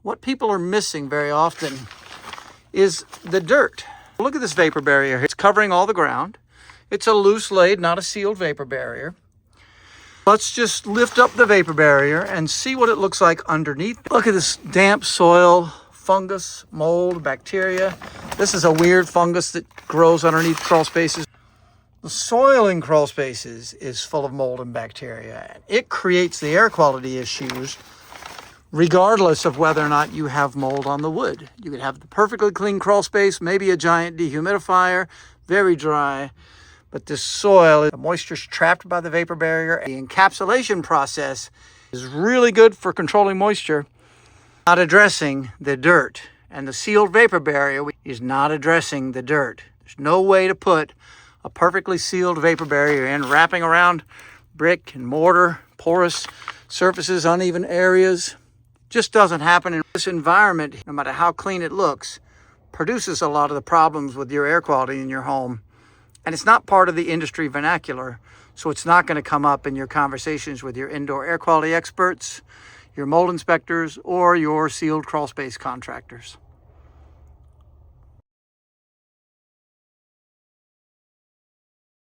what people are missing very often is the dirt. Look at this vapor barrier. It's covering all the ground. It's a loose laid, not a sealed vapor barrier. Let's just lift up the vapor barrier and see what it looks like underneath. Look at this damp soil, fungus, mold, bacteria. This is a weird fungus that grows underneath crawl spaces. The soil in crawl spaces is full of mold and bacteria. It creates the air quality issues regardless of whether or not you have mold on the wood. You could have the perfectly clean crawl space, maybe a giant dehumidifier, very dry. But this soil, the moisture is trapped by the vapor barrier. The encapsulation process is really good for controlling moisture, not addressing the dirt. And the sealed vapor barrier is not addressing the dirt. There's no way to put a perfectly sealed vapor barrier in, wrapping around brick and mortar, porous surfaces, uneven areas. Just doesn't happen in this environment. No matter how clean it looks, produces a lot of the problems with your air quality in your home. And it's not part of the industry vernacular, so it's not going to come up in your conversations with your indoor air quality experts, your mold inspectors, or your sealed crawl space contractors.